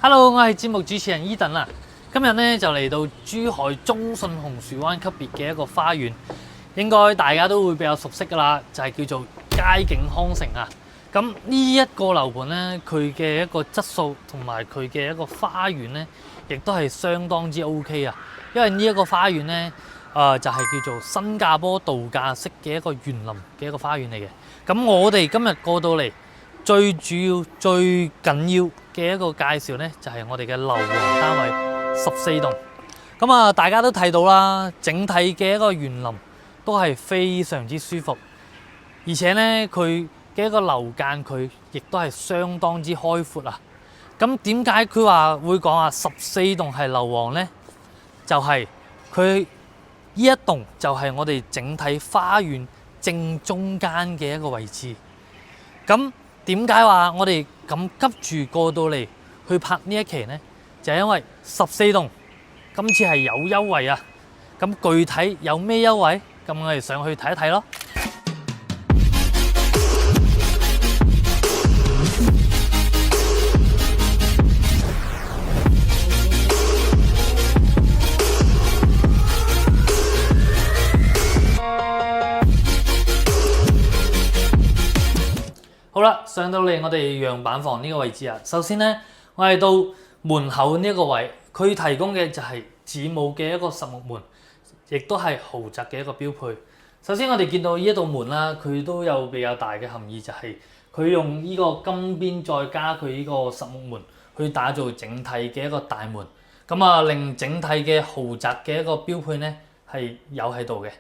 Hello，我係節目主持人 Eden 啊。今日咧就嚟到珠海中信紅樹灣級別嘅一個花園，應該大家都會比較熟悉㗎啦，就係叫做佳景康城啊。咁呢一個樓盤咧，佢嘅一個質素同埋佢嘅一個花園咧，亦都係相當之 OK 啊。因為呢一個花園咧，就係叫做新加坡度假式嘅一個園林嘅一個花園嚟嘅。咁我哋今日過到嚟，最主要、最緊要嘅一個介紹呢，就係我哋嘅樓王單位14棟。咁啊，大家都睇到啦，整體嘅一個園林都係非常之舒服，而且呢，佢嘅一個樓間佢亦都係相當之開闊啊。咁點解佢話會講啊14棟係樓王呢？就係佢呢一棟就係我哋整體花園正中間嘅一個位置。咁點解話我哋咁急住過到嚟去拍呢一期呢？就係因為14棟今次係有優惠啊！咁具體有咩優惠？咁我哋上去睇一睇咯。好啦，上到嚟我哋樣板房呢個位置啊。首先呢，我哋到門口呢一個位，佢提供嘅就係子母嘅一個實木門，亦都係豪宅嘅一個標配。首先我哋見到呢一道門啦，佢都有比較大嘅含義，就係佢用呢個金邊再加佢呢個實木門去打造整體嘅一個大門，咁啊令整體嘅豪宅嘅一個標配呢係有喺度嘅。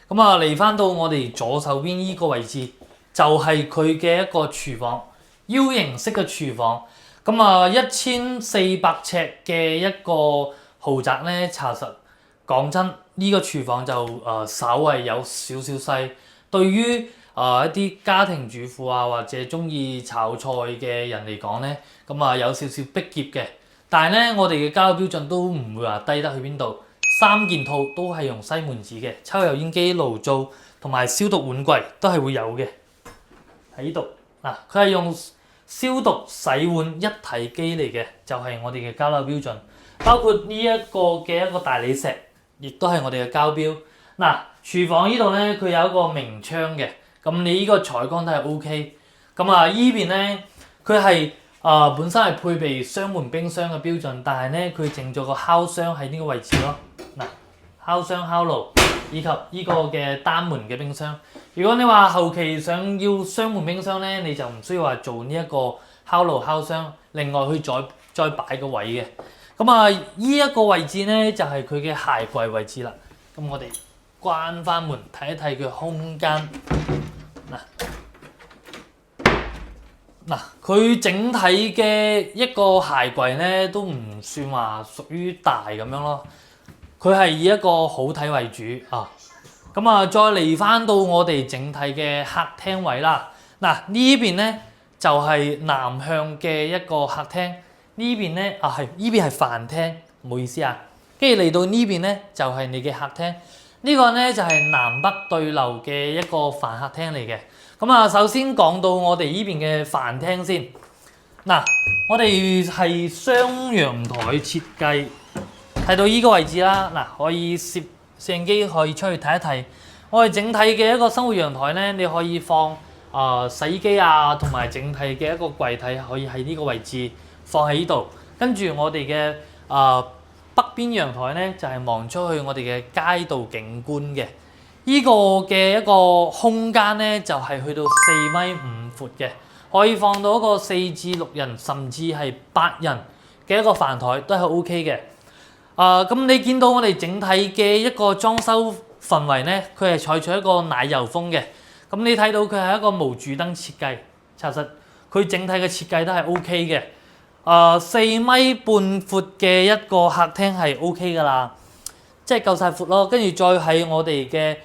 咁啊嚟翻到我哋左手邊呢個位置。就係佢嘅一個廚房，U 型式嘅廚房。咁啊，1400尺嘅一個豪宅咧，查實講真，呢個廚房就稍為有少少細。對於一啲家庭主婦啊，或者中意炒菜嘅人嚟講咧，咁啊有少少逼仄嘅。但係咧，我哋嘅交流標準都唔會話低得去邊度。3件套都係用西門子嘅，抽油煙機、爐灶同埋消毒碗櫃都係會有嘅。喺呢度嗱，佢係用消毒洗碗一體機嚟嘅，就係我哋嘅交樓標準。包括呢一個嘅一個大理石，亦都係我哋嘅交標。嗱，廚房呢度咧，佢有一個明窗嘅，咁你呢個採光都係 OK。咁啊，依邊咧，佢係本身係配備雙門冰箱嘅標準，但係咧佢整咗個烤箱喺呢個位置咯。嗱，烤箱烤爐以及呢個嘅單門嘅冰箱。如果你話後期想要雙門冰箱咧，你就唔需要話做呢一個烤爐烤箱，另外去再擺個位嘅。咁啊，呢一個位置咧就係佢嘅鞋櫃位置啦。咁我哋關翻門睇一睇佢空間。嗱，佢整體嘅一個鞋櫃咧都唔算話屬於大咁樣咯，佢係以一個好睇為主啊。咁啊，再嚟翻到我哋整體嘅客廳位啦。嗱，呢邊咧就係南向嘅一個客廳，呢邊咧呢邊係飯廳，唔好意思啊。跟住嚟到呢邊咧就係你嘅客廳，呢個咧就係南北對流嘅一個飯客廳嚟嘅。咁啊，首先講到我哋呢邊嘅飯廳先。嗱，我哋係雙陽台設計，睇到呢個位置啦。嗱，可以攝影機可以出去睇一睇。我哋整體嘅一個生活陽台咧，你可以放洗衣機啊，同埋整體嘅一個櫃體可以喺呢個位置放喺呢度。跟住我哋嘅北邊陽台咧，就係望出去我哋嘅街道景觀嘅。呢個嘅一個空間咧，就係去到4.5米闊嘅，可以放到一個4至6人，甚至係8人嘅一個飯台都係 OK 嘅。咁你見到我哋整體嘅一個裝修氛圍咧，佢係採取一個奶油風嘅。咁你睇到佢係一個無柱燈設計，查實佢整體嘅設計都係 OK 嘅。4.5米闊嘅一個客廳係 OK 噶啦，即係夠晒闊咯。跟住再喺我哋嘅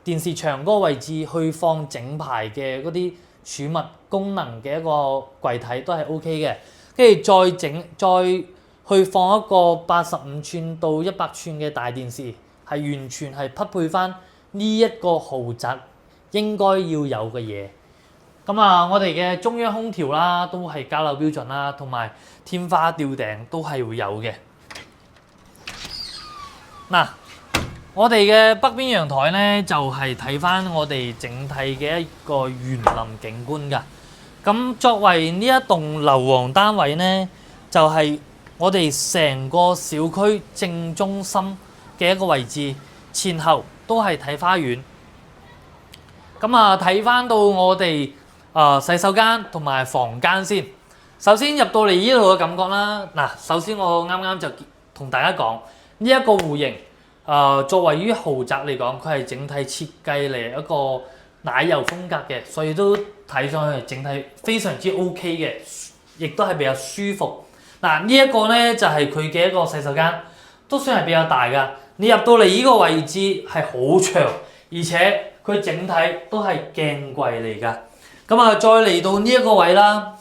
電視牆嗰個位置去放整排嘅嗰啲儲物功能嘅一個櫃體都係 OK 嘅。跟住再去放一個85寸到100寸嘅大電視，係完全係匹配翻呢一個豪宅應該要有嘅嘢。咁啊，我哋嘅中央空調啦，都係交流標準啦，同埋天花吊頂都係會有嘅。嗱，我哋嘅北邊陽台咧，就係睇翻我哋整體嘅一個園林景觀㗎。咁作為呢一棟樓王單位咧，就係我哋成個小區正中心嘅一個位置，前後都係睇花園。咁啊，睇翻到我哋洗手間同埋房間先。首先入到嚟呢度嘅感覺啦，嗱，首先我啱啱就同大家講呢一個戶型，作為於豪宅嚟講，佢係整體設計嚟一個奶油風格嘅，所以都睇上去整體非常之 OK 嘅，亦都係比較舒服。嗱，呢一個咧就係佢嘅一個洗手間，都算係比較大噶。你入到嚟呢個位置係好長，而且佢整體都係鏡櫃嚟㗎。咁啊，再嚟到呢一個位啦，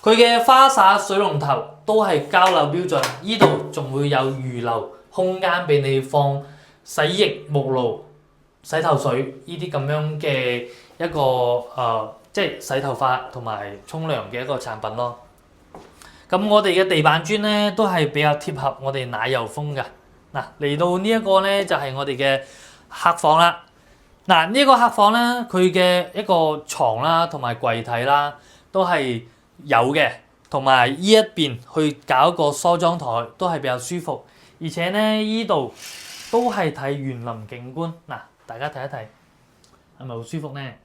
佢嘅花灑水龍頭都係交流標準，呢度仲會有預留空間俾你放洗液、沐浴、洗頭水呢啲咁樣嘅一個即係洗頭髮同埋沖涼嘅一個產品咯。咁我哋嘅地板磚咧都係比較貼合我哋奶油風㗎。嗱，嚟到呢一個咧就係我哋嘅客房啦。嗱，呢個客房咧，佢嘅一個床啦同埋櫃體啦都係有嘅，同埋呢一邊去搞一個梳妝台都係比較舒服，而且咧呢度都係睇園林景觀。嗱，大家睇一睇，係咪好舒服咧？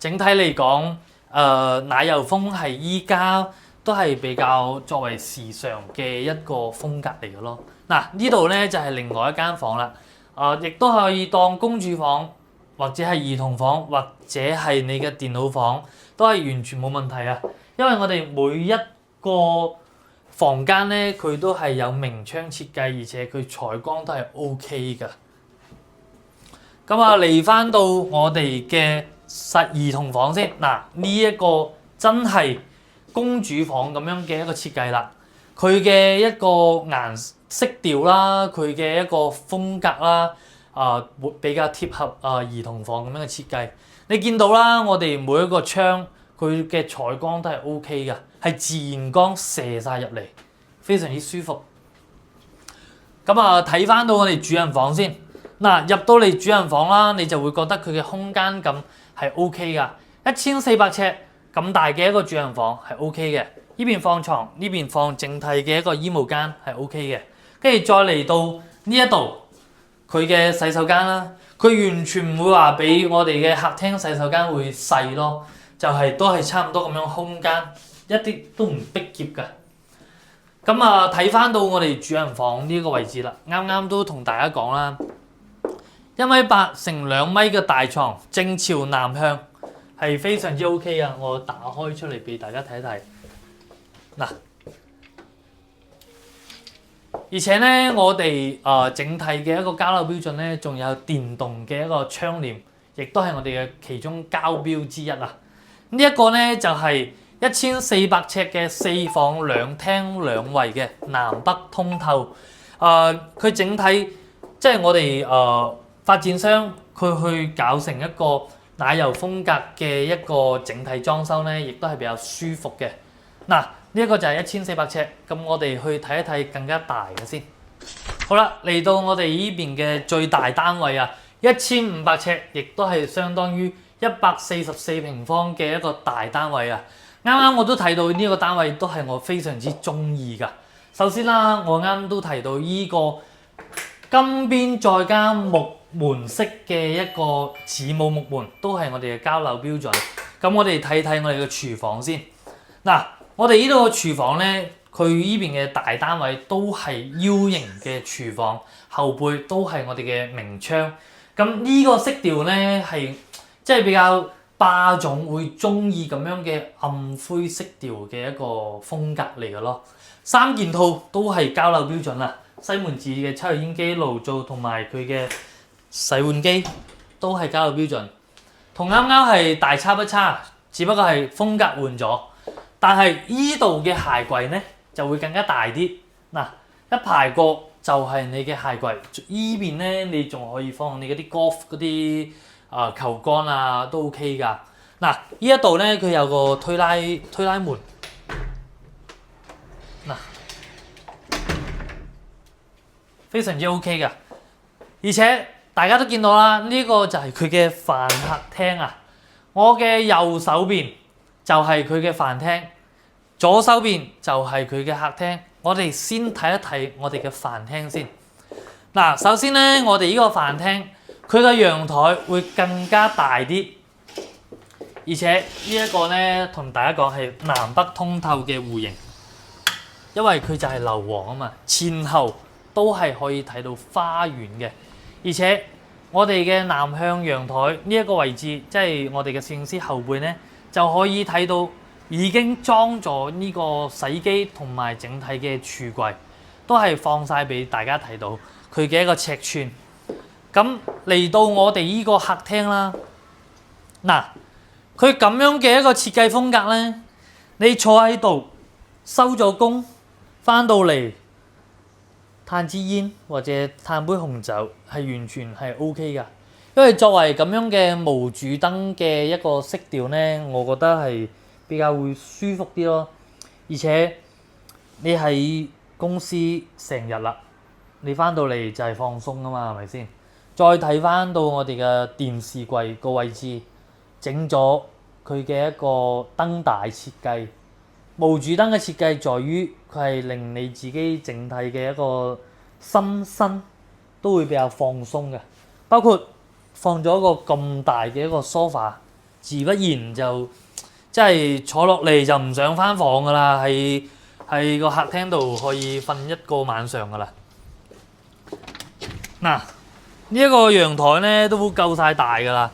整體嚟講，奶油風係依家都係比較作為時尚嘅一個風格嚟嘅咯。嗱，呢度咧就係另外一間房啦。亦都可以當公主房，或者係兒童房，或者係你嘅電腦房，都係完全冇問題啊！因為我哋每一個房間咧，佢都係有明窗設計，而且佢採光都係 OK 㗎。咁啊，嚟翻到我哋嘅兒童房先，嗱，呢一個真係公主房咁樣嘅一個設計啦。佢嘅一個顏色調啦，佢嘅一個風格啦，會比較貼合兒童房咁樣嘅設計。你見到啦，我哋每一個窗佢嘅採光都係 OK 㗎，係自然光射晒入嚟，非常之舒服。咁啊，睇翻到我哋主人房先。嗱，入到嚟主人房啦，你就會覺得佢嘅空間感係 OK 㗎。1400尺咁大嘅一個主人房係 OK 嘅。呢邊放床，呢邊放整體嘅一個衣帽間係 OK 嘅，跟住再嚟到呢一度佢嘅洗手間啦，佢完全唔會話比我哋嘅客廳洗手間會細咯，就係都係差唔多咁樣空間，一啲都唔逼仄㗎。咁啊，睇翻到我哋主人房呢個位置啦，啱啱都同大家講啦，1.8米乘2米嘅大床，正朝南向係非常之 OK 啊！我打開出嚟俾大家睇一睇。嗱，而且咧，我哋整體嘅一個交流標準咧，仲有電動嘅一個窗簾，亦都係我哋嘅其中交標之一啊！呢一個咧就係1400尺嘅4房2廳2衛嘅南北通透。佢整體即係我哋發展商佢去搞成一個奶油風格嘅一個整體裝修咧，亦都係比較舒服嘅。嗱。呢一個就係1400尺，咁我哋去睇一睇更加大嘅先。好啦，嚟到我哋呢邊嘅最大單位啊，1500尺，亦都係相當於144平方嘅一個大單位啊。啱啱我都睇到呢個單位都係我非常之中意㗎。首先啦，我啱都提到呢個金邊再加木門式嘅一個子母木門，都係我哋嘅交流標準。咁我哋睇睇我哋嘅廚房先。嗱。我哋呢度嘅廚房咧，佢呢邊嘅大單位都係 U 型嘅廚房，後背都係我哋嘅明窗。咁呢個色調咧係即係比較霸總會中意咁樣嘅暗灰色調嘅一個風格嚟嘅咯。三件套都係交流標準啦，西門子嘅抽油煙機、爐灶同埋佢嘅洗碗機都係交流標準，同啱啱係大差不差，只不過係風格換咗。但係依度嘅鞋櫃咧就會更加大啲。嗱，一排過就係你嘅鞋櫃，依邊咧你仲可以放你嗰啲 golf 嗰啲球桿啊都 OK 㗎。嗱，呢一度咧佢有個推拉門，嗱，非常之 OK 噶，而且大家都見到啦，呢個就係佢嘅飯客廳啊。我嘅右手邊就係佢嘅飯廳，左手邊就係佢嘅客廳。我哋先睇一睇我哋嘅飯廳先。嗱，首先咧，我哋呢個飯廳佢嘅陽台會更加大啲。而且呢一個咧，同大家講係南北通透嘅戶型，因為佢就係樓王啊嘛，前後都係可以睇到花園嘅。而且我哋嘅南向陽台呢一個位置，即係我哋嘅攝影師後背咧，就可以睇到已經裝咗呢個洗衣機同埋整體嘅櫥櫃，都係放晒俾大家睇到佢嘅一個尺寸。咁嚟到我哋呢個客廳啦，嗱。佢咁樣嘅一個設計風格咧，你坐喺度收咗工，翻到嚟嘆支煙或者嘆杯紅酒係完全係 OK 噶。因為作為咁樣嘅無主燈嘅一個色調咧，我覺得係比較會舒服啲咯。而且你喺公司成日啦，你翻到嚟就係放鬆啊嘛，係咪先？再睇翻到我哋嘅電視櫃個位置。整咗佢嘅一個燈帶設計，無主燈嘅設計在於佢係令你自己整體嘅一個心身都會比較放鬆嘅，包括放咗一個咁大嘅一個 sofa， 自不然就即係坐落嚟就唔想返房噶啦，喺個客廳度可以瞓一個晚上噶啦。嗱，呢一個陽台咧都夠晒大噶啦。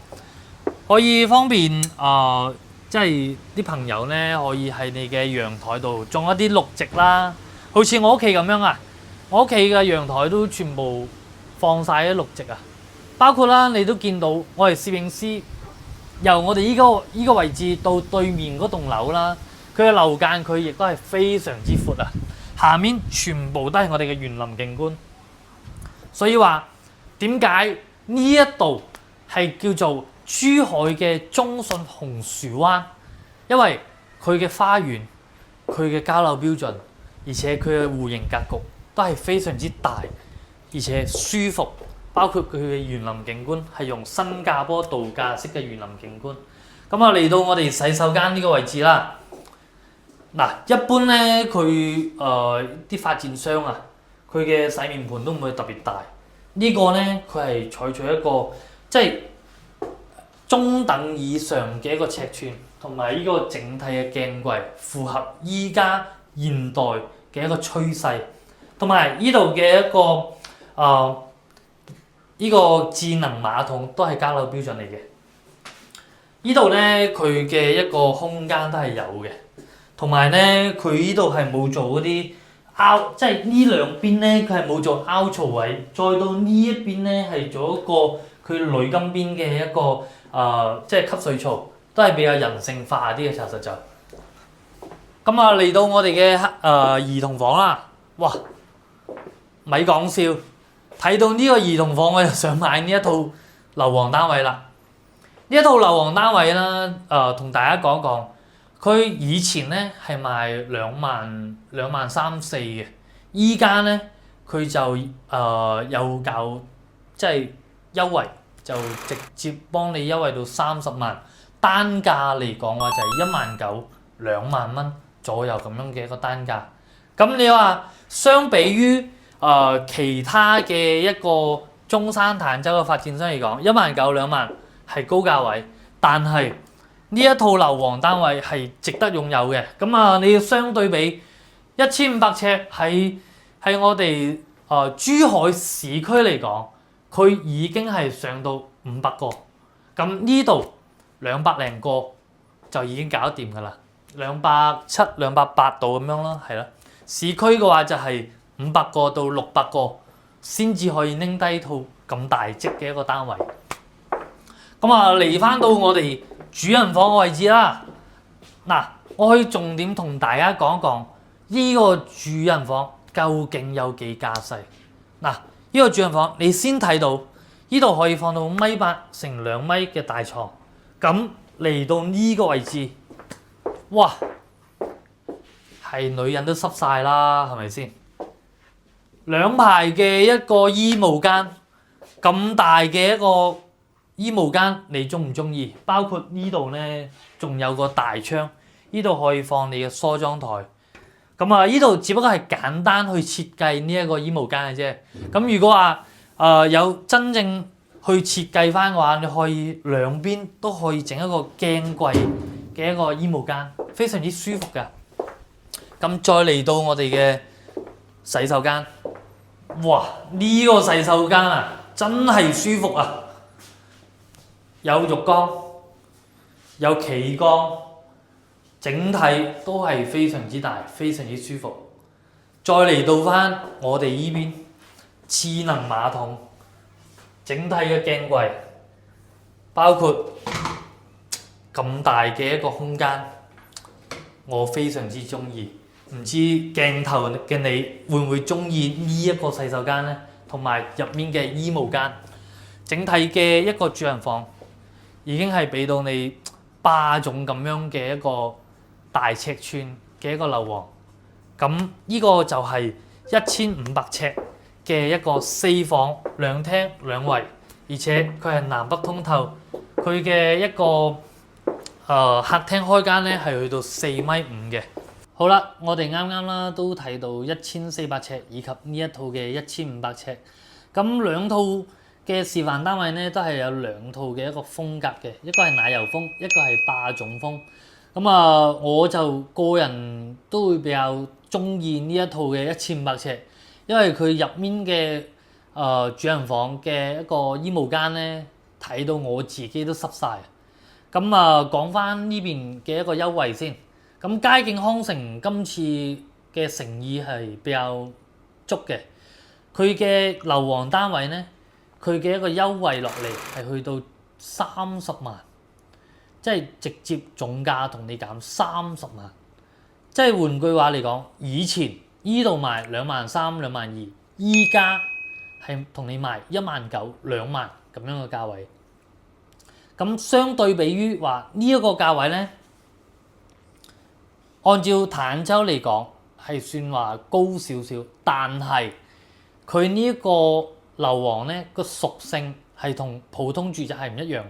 可以方便即係啲朋友咧，可以喺你嘅陽台度種一啲綠植啦。好似我屋企咁樣啊，我屋企嘅陽台都全部放晒啲綠植啊。包括啦，你都見到我係攝影師，由我哋依個位置到對面嗰棟樓啦，佢嘅樓間佢亦都係非常之闊啊。下面全部都係我哋嘅園林景觀，所以話點解呢一度係叫做珠海嘅中信紅樹灣，因為佢嘅花園、佢嘅交樓標準，而且佢嘅戶型格局都係非常之大，而且舒服。包括佢嘅園林景觀係用新加坡度假式嘅園林景觀。咁啊，嚟到我哋洗手間呢個位置啦。嗱，一般咧佢啲發展商啊，佢嘅洗面盤都唔會特別大。呢個咧佢係採取一個即係中等以上嘅一個尺寸，同埋呢個整體嘅鏡櫃，符合依家現代嘅一個趨勢，同埋呢度嘅一個呢個智能馬桶都係交樓標準嚟嘅。呢度咧佢嘅一個空間都係有嘅，同埋咧佢呢度係冇做嗰啲凹，即係呢兩邊咧佢係冇做凹槽位，再到呢一邊咧係做一個佢鋁金邊嘅一個即係吸水槽，都係比較人性化啲嘅，查實就。咁啊嚟到我哋嘅兒童房啦，哇！咪講笑，睇到呢個兒童房我就想買呢一套樓王單位啦。呢一套樓王單位啦，同大家講講，佢以前咧係賣2萬3、4嘅，依家咧佢就有搞即係優惠，就直接幫你優惠到30萬，單價嚟講話就係19000、2萬蚊左右咁樣嘅一個單價。咁你話相比於其他嘅一個中山坦洲嘅發展商嚟講，19000、2萬係高價位，但係呢一套樓王單位係值得擁有嘅。咁啊，你要相對比1500尺喺我哋珠海市區嚟講，佢已經係上到500個。咁呢度200零個就已經搞得掂㗎啦，270、280度咁樣咯，係咯。市區嘅話就係500個到600個先至可以拎低套咁大積嘅一個單位。咁啊，嚟翻到我哋主人房嘅位置啦。嗱，我可以重點同大家講一講呢個主人房究竟有幾架勢。嗱，呢個主人房你先睇到呢度可以放到1.8米乘2米嘅大床。咁嚟到呢個位置，哇！係女人都濕晒啦，係咪先？兩排嘅一個衣帽間，咁大嘅一個衣帽間，你中唔中意？包括呢度咧，仲有個大窗，呢度可以放你嘅梳妝台。咁啊，呢度只不過係簡單去設計呢一個衣帽間嘅啫。咁如果話有真正去設計翻嘅話，你可以兩邊都可以整一個鏡櫃嘅一個衣帽間，非常之舒服㗎。咁再嚟到我哋嘅洗手間，哇！呢個洗手間啊，真係舒服啊！有浴缸，有企缸。整體都係非常之大，非常之舒服。再嚟到翻我哋依邊智能馬桶，整體嘅鏡櫃，包括咁大嘅一個空間，我非常之中意。唔知鏡頭嘅你會唔會中意呢一個洗手間呢？同埋入面嘅衣帽間，整體嘅一個主人房已經係俾到你霸總咁樣嘅一個大尺寸嘅一個樓王，咁呢個就係1500尺嘅一個4房2廳2衛，而且佢係南北通透，佢嘅一個客廳開間咧係去到4.5米嘅。好啦，我哋啱啱啦都睇到1400尺以及呢一套嘅1500尺，咁兩套嘅示範單位咧都係有兩套嘅一個風格嘅，一個係奶油風，一個係霸總風。咁啊，我就個人都會比較中意呢一套嘅1500尺，因為佢入面嘅主人房嘅一個衣帽間咧，睇到我自己都濕晒。咁啊，講翻呢邊嘅一個優惠先。咁佳景康城今次嘅誠意係比較足嘅，佢嘅樓王單位咧，佢嘅一個優惠落嚟係去到30萬。即係直接總價同你減30萬，即係換句話嚟講，以前依度賣23000、22000，依家係同你賣19000、20000咁樣嘅價位。咁相對比於話呢一個價位咧，按照坦洲嚟講係算話高少少，但係佢呢一個樓王咧個屬性係同普通住宅係唔一樣。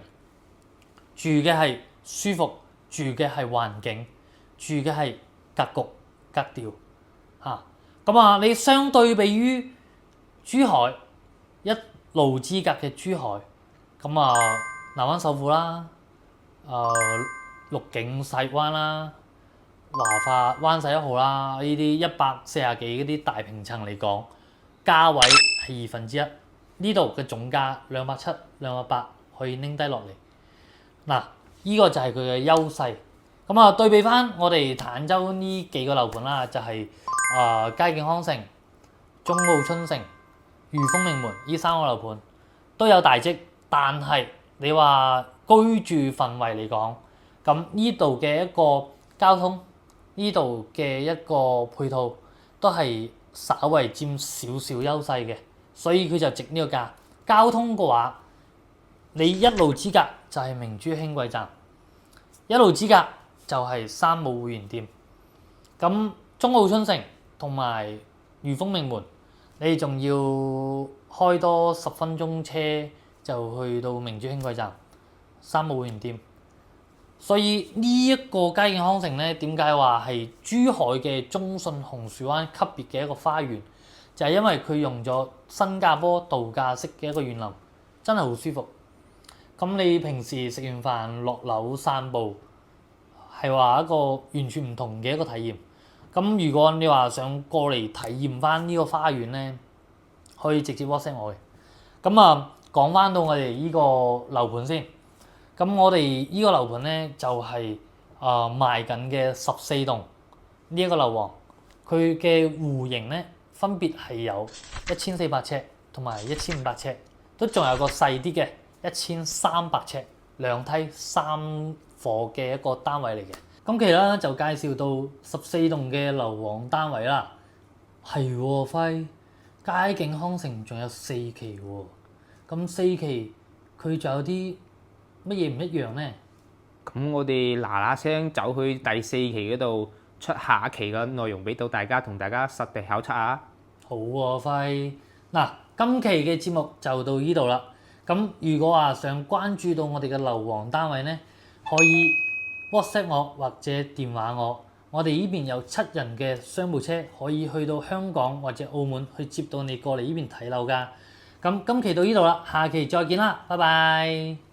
住嘅係舒服，住嘅係環境，住嘅係格局格調嚇。咁啊，你相對比於珠海一路之隔嘅珠海，咁啊南灣首富啦，綠景世灣啦，華發灣世1號啦，呢啲140幾嗰啲大平層嚟講，價位係1/2。呢度嘅總價270、280可以拎低落嚟。嗱，依個就係佢嘅優勢。咁啊，對比翻我哋坦洲呢幾個樓盤啦，就係佳景康城、中澳春城、裕豐名門呢3個樓盤都有大積，但係你話居住氛圍嚟講，咁呢度嘅一個交通，呢度嘅一個配套都係稍為佔少少優勢嘅，所以佢就值呢個價。交通嘅話，你一路之隔就係明珠輕軌站，一路之隔就係山姆會員店。咁中澳春城同埋裕豐名門，你仲要開多10分鐘車就去到明珠輕軌站、山姆會員店。所以呢一個佳景康城咧，點解話係珠海嘅中信紅樹灣級別嘅一個花園？就係因為佢用咗新加坡度假式嘅一個園林，真係好舒服。咁你平時食完飯落樓散步，係話一個完全唔同嘅一個體驗。咁如果你話想過嚟體驗翻呢個花園咧，可以直接 WhatsApp 我嘅。咁啊，講翻到我哋呢個樓盤先。咁我哋呢個樓盤咧就係賣緊嘅14棟呢一個樓王，佢嘅戶型咧分別係有1400尺同埋1500尺，都仲有個細啲嘅1300尺2梯3伙嘅一個單位嚟嘅。今期啦就介紹到14棟嘅樓王單位啦。係喎，輝，佳景康城仲有4期喎。咁4期佢仲有啲乜嘢唔一樣咧？咁我哋嗱嗱聲走去第4期嗰度出下一期嘅內容俾到大家，同大家實地考察下。好喎，輝。嗱，今期嘅節目就到呢度啦。咁如果話想關注到我哋嘅硫磺單位呢，可以 WhatsApp 我或者電話我。我哋呢邊有7人嘅商務車，可以去到香港或者澳門去接到你過嚟呢邊睇樓㗎。咁今期到呢度啦，下期再見啦，拜拜。